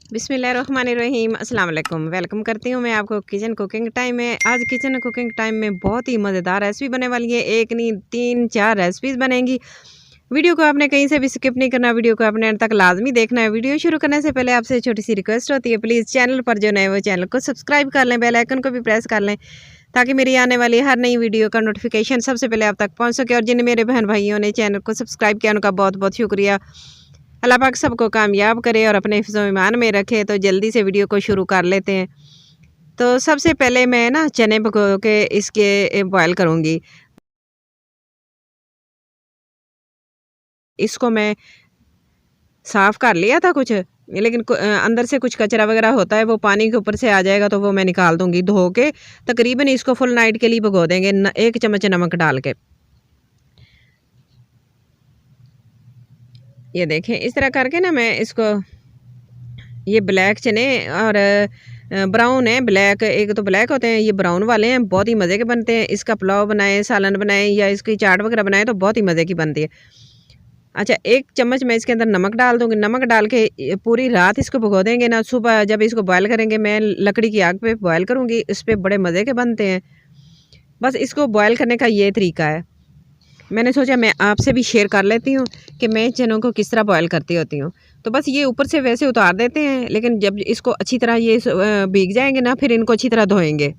बिस्मिल्लाहिर्रहमानिर्रहीम अस्सलाम वालेकुम। वेलकम करती हूँ मैं आपको किचन कुकिंग टाइम में। आज किचन कुकिंग टाइम में बहुत ही मज़ेदार रेसिपी बनने वाली है। एक नहीं 3-4 रेसिपीज़ बनेंगी। वीडियो को आपने कहीं से भी स्किप नहीं करना, वीडियो को आपने अंत तक लाजमी देखना है। वीडियो शुरू करने से पहले आपसे छोटी सी रिक्वेस्ट होती है, प्लीज़ चैनल पर जो नए वो चैनल को सब्सक्राइब कर लें, बेल आइकन को भी प्रेस कर लें ताकि मेरी आने वाली हर नई वीडियो का नोटिफिकेशन सबसे पहले आप तक पहुँच सके। और जिन मेरे बहन भाइयों ने चैनल को सब्सक्राइब किया उनका बहुत बहुत शुक्रिया। अल्लाह पाक सबको कामयाब करे और अपने हिफ्ज़ व ईमान में रखे। तो जल्दी से वीडियो को शुरू कर लेते हैं। तो सबसे पहले मैं ना चने भिगो के इसके बॉयल करूँगी। इसको मैं साफ़ कर लिया था कुछ, लेकिन अंदर से कुछ कचरा वगैरह होता है, वो पानी के ऊपर से आ जाएगा तो वो मैं निकाल दूँगी धो के। तकरीबन इसको फुल नाइट के लिए भिगो देंगे 1 चम्मच नमक डाल के। ये देखें इस तरह करके ना मैं इसको, ये ब्लैक चने और ब्राउन है, ब्लैक एक तो ब्लैक होते हैं, ये ब्राउन वाले हैं, बहुत ही मज़े के बनते हैं। इसका पुलाव बनाएं, सालन बनाएं या इसकी चाट वगैरह बनाएं तो बहुत ही मज़े की बनती है। अच्छा 1 चम्मच मैं इसके अंदर नमक डाल दूँगी। नमक डाल के पूरी रात इसको भिगो देंगे ना, सुबह जब इसको बॉयल करेंगे, मैं लकड़ी की आग पे बॉयल करूँगी, इस पे बड़े मज़े के बनते हैं। बस इसको बॉयल करने का ये तरीका है। मैंने सोचा मैं आपसे भी शेयर कर लेती हूँ कि मैं चनों को किस तरह बॉयल करती होती हूँ। तो बस ये ऊपर से वैसे उतार देते हैं, लेकिन जब इसको अच्छी तरह ये भीग जाएंगे ना, फिर इनको अच्छी तरह धोएंगे।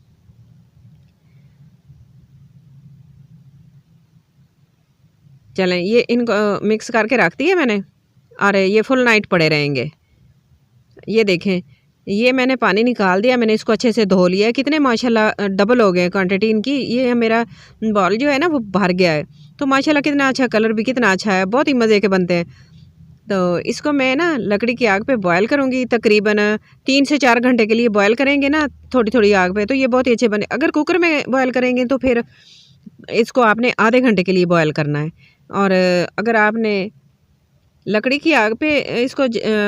चलें ये इनको मिक्स करके रख दिए मैंने और ये फुल नाइट पड़े रहेंगे। ये देखें ये मैंने पानी निकाल दिया, मैंने इसको अच्छे से धो लिया है। कितने माशाल्लाह डबल हो गए क्वांटिटी इनकी। ये मेरा बॉल जो है ना वो भर गया है। तो माशाल्लाह कितना अच्छा, कलर भी कितना अच्छा है, बहुत ही मज़े के बनते हैं। तो इसको मैं ना लकड़ी की आग पे बॉयल करूँगी, तकरीबन 3 से 4 घंटे के लिए बॉयल करेंगे ना थोड़ी-थोड़ी आग पे, तो ये बहुत ही अच्छे बने। अगर कुकर में बॉयल करेंगे तो फिर इसको आपने आधे घंटे के लिए बॉयल करना है। और अगर आपने लकड़ी की आग पे इसको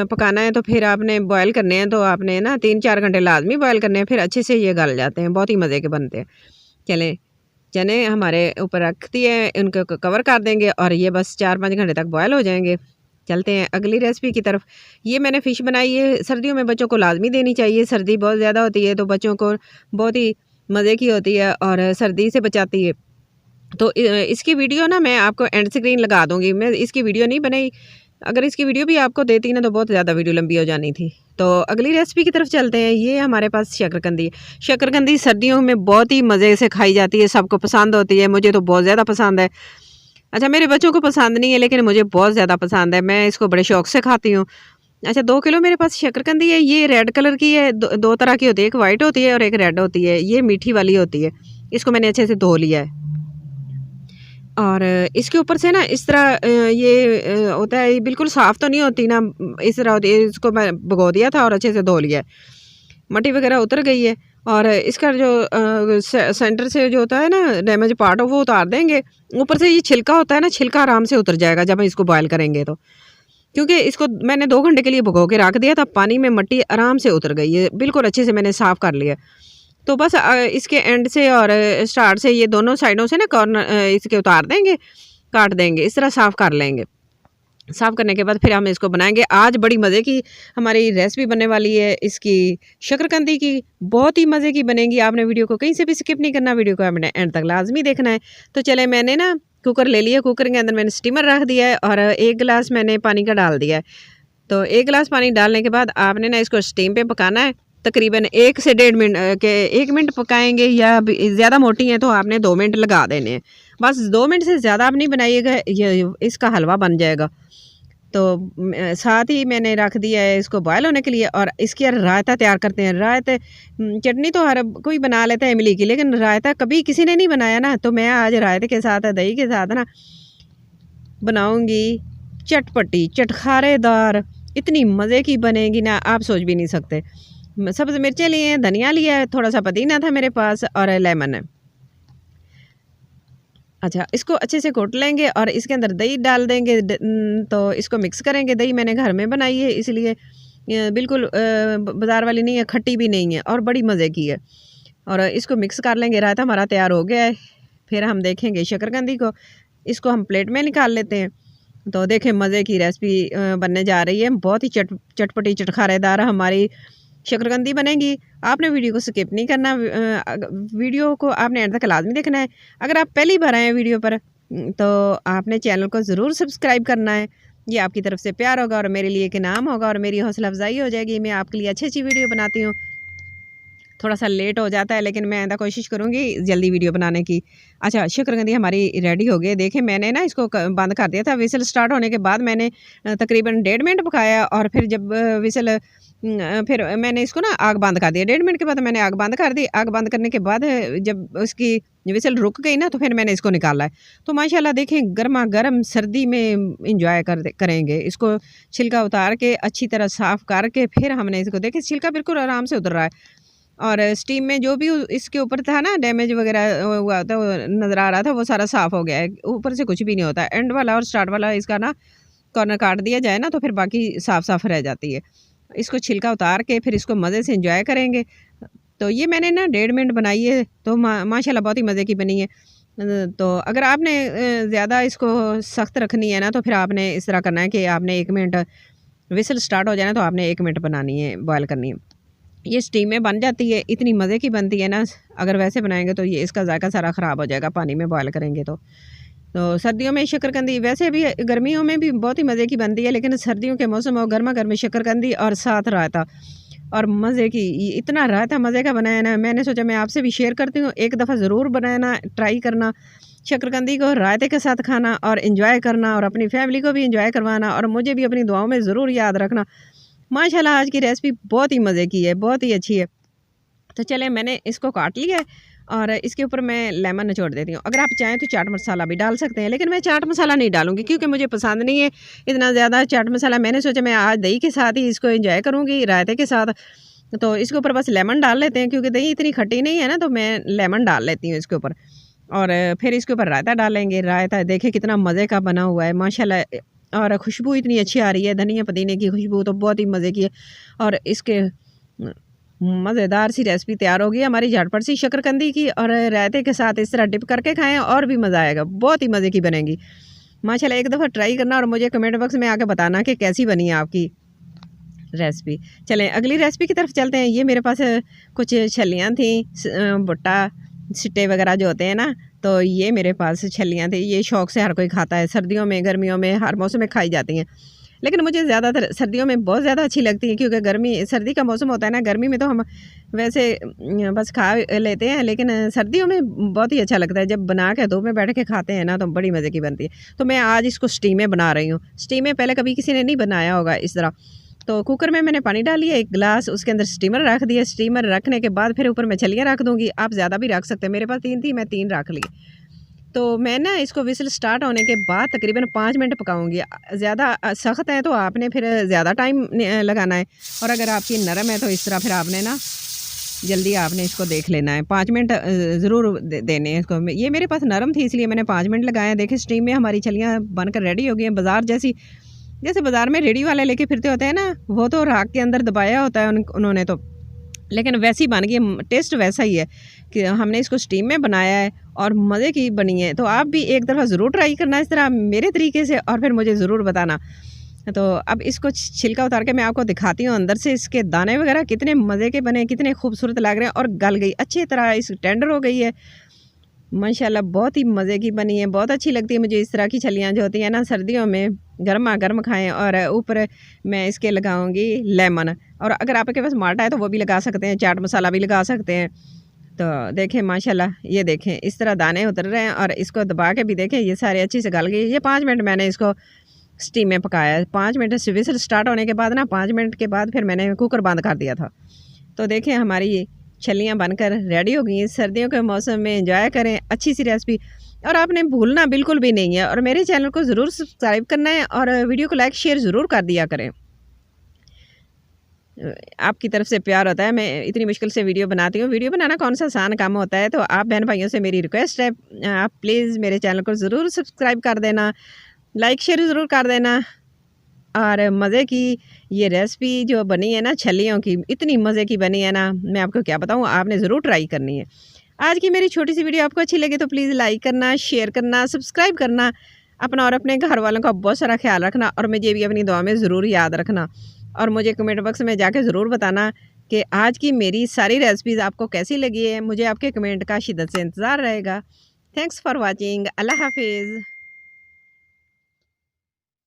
पकाना है तो फिर आपने बॉयल करने हैं, तो आपने ना 3-4 घंटे लाज़मी बॉयल करने हैं, फिर अच्छे से ये गल जाते हैं, बहुत ही मज़े के बनते हैं। चलें चने हमारे ऊपर रख दिए, उनको कवर कर देंगे और ये बस 4-5 घंटे तक बॉयल हो जाएंगे। चलते हैं अगली रेसिपी की तरफ। ये मैंने फ़िश बनाई है, सर्दियों में बच्चों को लाज़मी देनी चाहिए। सर्दी बहुत ज़्यादा होती है तो बच्चों को बहुत ही मज़े की होती है और सर्दी से बचाती है। तो इसकी वीडियो ना मैं आपको एंड स्क्रीन लगा दूँगी। मैं इसकी वीडियो नहीं बनाई, अगर इसकी वीडियो भी आपको देती ना तो बहुत ज़्यादा वीडियो लंबी हो जानी थी। तो अगली रेसिपी की तरफ चलते हैं। ये हमारे पास शकरकंदी है। शकरकंदी सर्दियों में बहुत ही मज़े से खाई जाती है, सबको पसंद होती है, मुझे तो बहुत ज़्यादा पसंद है। अच्छा मेरे बच्चों को पसंद नहीं है, लेकिन मुझे बहुत ज़्यादा पसंद है, मैं इसको बड़े शौक से खाती हूँ। अच्छा 2 किलो मेरे पास शकरकंदी है। ये रेड कलर की है, 2 तरह की होती है, एक वाइट होती है और एक रेड होती है। ये मीठी वाली होती है। इसको मैंने अच्छे से धो लिया है और इसके ऊपर से ना इस तरह ये होता है, ये बिल्कुल साफ़ तो नहीं होती ना, इस तरह होती है। इसको मैं भिगो दिया था और अच्छे से धो लिया है, मट्टी वगैरह उतर गई है। और इसका जो सेंटर से जो होता है ना डैमेज पार्ट, वो उतार देंगे। ऊपर से ये छिलका होता है ना, छिलका आराम से उतर जाएगा जब हम इसको बॉयल करेंगे तो। क्योंकि इसको मैंने 2 घंटे के लिए भिगो के रख दिया था, पानी में मट्टी आराम से उतर गई है, बिल्कुल अच्छे से मैंने साफ़ कर लिया। तो बस इसके एंड से और स्टार्ट से ये दोनों साइडों से ना कॉर्नर इसके उतार देंगे, काट देंगे, इस तरह साफ़ कर लेंगे। साफ़ करने के बाद फिर हम इसको बनाएंगे। आज बड़ी मज़े की हमारी रेसिपी बनने वाली है इसकी, शकरकंदी की, बहुत ही मज़े की बनेगी। आपने वीडियो को कहीं से भी स्किप नहीं करना, वीडियो को आपने एंड तक लाजमी देखना है। तो चले मैंने ना कुकर ले लिया, कुकर के अंदर मैंने स्टीमर रख दिया है और 1 गिलास मैंने पानी का डाल दिया है। तो 1 गिलास पानी डालने के बाद आपने ना इसको स्टीम पे पकाना है। तकरीबन 1 से 1.5 मिनट के 1 मिनट पकाएंगे, या ज़्यादा मोटी है तो आपने 2 मिनट लगा देने हैं। बस 2 मिनट से ज़्यादा आप नहीं बनाइएगा, ये इसका हलवा बन जाएगा। तो साथ ही मैंने रख दिया है इसको बॉयल होने के लिए। और इसकी रायता तैयार करते हैं। रायते चटनी तो हर कोई बना लेता है इमली की, लेकिन रायता कभी किसी ने नहीं बनाया ना, तो मैं आज रायते के साथ दही के साथ ना बनाऊंगी चटपटी चटखारेदार, इतनी मज़े की बनेगी ना आप सोच भी नहीं सकते। सब्ज़ मिर्चें लिए हैं, धनिया लिया है, थोड़ा सा पुदीना था मेरे पास और लेमन है। अच्छा इसको अच्छे से घोट लेंगे और इसके अंदर दही डाल देंगे। तो इसको मिक्स करेंगे। दही मैंने घर में बनाई है, इसलिए बिल्कुल बाज़ार वाली नहीं है, खट्टी भी नहीं है और बड़ी मज़े की है। और इसको मिक्स कर लेंगे। रायता हमारा तैयार हो गया है। फिर हम देखेंगे शकरकंदी को, इसको हम प्लेट में निकाल लेते हैं। तो देखें मज़े की रेसिपी बनने जा रही है। बहुत ही चटपटी चटखारेदार हमारी शकरकंदी बनेगी। आपने वीडियो को स्किप नहीं करना, वीडियो को आपने एंड तक लाजमी देखना है। अगर आप पहली बार आए हैं वीडियो पर तो आपने चैनल को ज़रूर सब्सक्राइब करना है। ये आपकी तरफ से प्यार होगा और मेरे लिए एक इनाम होगा और मेरी हौसला अफजाई हो जाएगी। मैं आपके लिए अच्छी अच्छी वीडियो बनाती हूँ। थोड़ा सा लेट हो जाता है लेकिन मैं आइंदा कोशिश करूँगी जल्दी वीडियो बनाने की। अच्छा, शकरकंदी हमारी रेडी हो गई। देखिए मैंने ना इसको बंद कर दिया था। विसल स्टार्ट होने के बाद मैंने तकरीबन 1.5 मिनट पकाया और फिर जब विसल फिर मैंने इसको ना आग बंद कर दिया। 1.5 मिनट के बाद मैंने आग बंद कर दी। आग बंद करने के बाद जब उसकी विसल रुक गई ना तो फिर मैंने इसको निकाला है। तो माशाल्लाह देखें गरमा-गरम सर्दी में एंजॉय करेंगे। इसको छिलका उतार के अच्छी तरह साफ़ करके फिर हमने इसको देखिए छिलका बिल्कुल आराम से उतर रहा है और स्टीम में जो भी इसके ऊपर था ना डैमेज वगैरह हुआ था, वो नज़र आ रहा था, वो सारा साफ़ हो गया है। ऊपर से कुछ भी नहीं होता। एंड वाला और स्टार्ट वाला इसका ना कॉर्नर काट दिया जाए ना तो फिर बाकी साफ़ रह जाती है। इसको छिलका उतार के फिर इसको मज़े से एंजॉय करेंगे। तो ये मैंने ना 1.5 मिनट बनाई है तो माशाल्लाह बहुत ही मज़े की बनी है। तो अगर आपने ज़्यादा इसको सख्त रखनी है ना तो फिर आपने इस तरह करना है कि आपने 1 मिनट विसल स्टार्ट हो जाए ना तो आपने 1 मिनट बनानी है, बॉयल करनी है। ये स्टीम में बन जाती है, इतनी मज़े की बनती है ना। अगर वैसे बनाएंगे तो ये इसका जायका सारा ख़राब हो जाएगा पानी में बॉयल करेंगे तो सर्दियों में शकरकंदी वैसे भी गर्मियों में भी बहुत ही मज़े की बनती है लेकिन सर्दियों के मौसम में गर्मा गर्म शकरकंदी और साथ रायता और मज़े की इतना रायता मज़े का बनाया ना। मैंने सोचा मैं आपसे भी शेयर करती हूँ, एक दफ़ा ज़रूर बनाना, ट्राई करना, शकरकंदी को रायते के साथ खाना और इन्जॉय करना और अपनी फैमिली को भी इन्जॉय करवाना और मुझे भी अपनी दुआओं में ज़रूर याद रखना। माशाल्लाह आज की रेसिपी बहुत ही मज़े की है, बहुत ही अच्छी है। तो चलें मैंने इसको काट लिया है और इसके ऊपर मैं लेमन निचोड़ देती हूँ। अगर आप चाहें तो चाट मसाला भी डाल सकते हैं लेकिन मैं चाट मसाला नहीं डालूँगी क्योंकि मुझे पसंद नहीं है इतना ज़्यादा चाट मसाला। मैंने सोचा मैं आज दही के साथ ही इसको एंजॉय करूँगी, रायते के साथ। तो इसके ऊपर बस लेमन डाल लेते हैं क्योंकि दही इतनी खट्टी नहीं है ना तो मैं लेमन डाल लेती हूँ इसके ऊपर और फिर इसके ऊपर रायता डालेंगे। रायता देखिए कितना मज़े का बना हुआ है माशाल्लाह और खुशबू इतनी अच्छी आ रही है, धनिया पुदीने की खुशबू तो बहुत ही मज़े की है। और इसके मज़ेदार सी रेसिपी तैयार होगी हमारी झटपट सी शकरकंदी की और रायते के साथ इस तरह डिप करके खाएं और भी मज़ा आएगा, बहुत ही मज़े की बनेगी माशाल्लाह। एक दफ़ा ट्राई करना और मुझे कमेंट बॉक्स में आके बताना कि कैसी बनी है आपकी रेसिपी। चलें अगली रेसिपी की तरफ चलते हैं। ये मेरे पास कुछ छलियाँ थी, भुट्टा सिट्टे वगैरह जो होते हैं ना, तो ये मेरे पास छलियाँ थी। ये शौक़ से हर कोई खाता है, सर्दियों में गर्मियों में हर मौसम में खाई जाती हैं लेकिन मुझे ज़्यादातर सर्दियों में बहुत ज़्यादा अच्छी लगती है क्योंकि सर्दी का मौसम होता है ना। गर्मी में तो हम वैसे बस खा लेते हैं लेकिन सर्दियों में बहुत ही अच्छा लगता है जब बना के धूप में बैठ के खाते हैं ना तो बड़ी मज़े की बनती है। तो मैं आज इसको स्टीम में बना रही हूँ। स्टीम में पहले कभी किसी ने नहीं बनाया होगा इस तरह। तो कुकर में मैंने पानी डाल लिया 1 गिलास, उसके अंदर स्टीमर रख दिया। स्टीमर रखने के बाद फिर ऊपर मैं छलियाँ रख दूँगी। आप ज़्यादा भी रख सकते हैं, मेरे पास 3 थी, मैं 3 रख ली। तो मैं ना इसको विसल स्टार्ट होने के बाद तकरीबन 5 मिनट पकाऊंगी। ज़्यादा सख्त है तो आपने फिर ज़्यादा टाइम लगाना है और अगर आपकी नरम है तो इस तरह फिर आपने ना जल्दी आपने इसको देख लेना है। 5 मिनट ज़रूर देने हैं इसको। ये मेरे पास नरम थी इसलिए मैंने 5 मिनट लगाए। देखिए स्टीम में हमारी छलियाँ बनकर रेडी हो गई हैं। बाज़ार जैसे बाज़ार में रेडी वाले लेके फिरते होते हैं ना, वो तो राख के अंदर दबाया होता है उन्होंने तो, लेकिन वैसी बन गई, टेस्ट वैसा ही है कि हमने इसको स्टीम में बनाया है और मज़े की बनी है। तो आप भी एक दफ़ा ज़रूर ट्राई करना इस तरह मेरे तरीके से और फिर मुझे ज़रूर बताना। तो अब इसको छिलका उतार के मैं आपको दिखाती हूँ अंदर से इसके दाने वगैरह कितने मज़े के बने, कितने खूबसूरत लग रहे हैं और गल गई अच्छी तरह, इस टेंडर हो गई है माशाल्लाह। बहुत ही मज़े की बनी है, बहुत अच्छी लगती है मुझे इस तरह की छलियाँ जो होती हैं ना सर्दियों में गर्मा गर्म खाएं। और ऊपर मैं इसके लगाऊंगी लेमन और अगर आपके पास माल्टा है तो वो भी लगा सकते हैं, चाट मसाला भी लगा सकते हैं। तो देखें माशाल्लाह, ये देखें इस तरह दाने उतर रहे हैं और इसको दबा के भी देखें ये सारे अच्छी से गल गई। ये 5 मिनट मैंने इसको स्टीम में पकाया है। 5 मिनट से विसल स्टार्ट होने के बाद ना 5 मिनट के बाद फिर मैंने कुकर बंद कर दिया था। तो देखें हमारी छलियाँ बनकर रेडी हो गई हैं। सर्दियों के मौसम में एंजॉय करें अच्छी सी रेसिपी और आपने भूलना बिल्कुल भी नहीं है और मेरे चैनल को ज़रूर सब्सक्राइब करना है और वीडियो को लाइक शेयर ज़रूर कर दिया करें। आपकी तरफ से प्यार होता है, मैं इतनी मुश्किल से वीडियो बनाती हूँ। वीडियो बनाना कौन सा आसान काम होता है। तो आप बहन भाइयों से मेरी रिक्वेस्ट है, आप प्लीज़ मेरे चैनल को ज़रूर सब्सक्राइब कर देना, लाइक शेयर ज़रूर कर देना। और मज़े की ये रेसिपी जो बनी है ना छलियों की, इतनी मज़े की बनी है ना, मैं आपको क्या बताऊँ, आपने ज़रूर ट्राई करनी है। आज की मेरी छोटी सी वीडियो आपको अच्छी लगे तो प्लीज़ लाइक करना, शेयर करना, सब्सक्राइब करना अपना और अपने घर वालों का बहुत सारा ख्याल रखना और मुझे भी अपनी दुआ में ज़रूर याद रखना। और मुझे कमेंट बॉक्स में जाके ज़रूर बताना कि आज की मेरी सारी रेसिपीज़ आपको कैसी लगी है। मुझे आपके कमेंट का शिद्दत से इंतज़ार रहेगा। Thanks for watching. अल्लाह हाफिज़।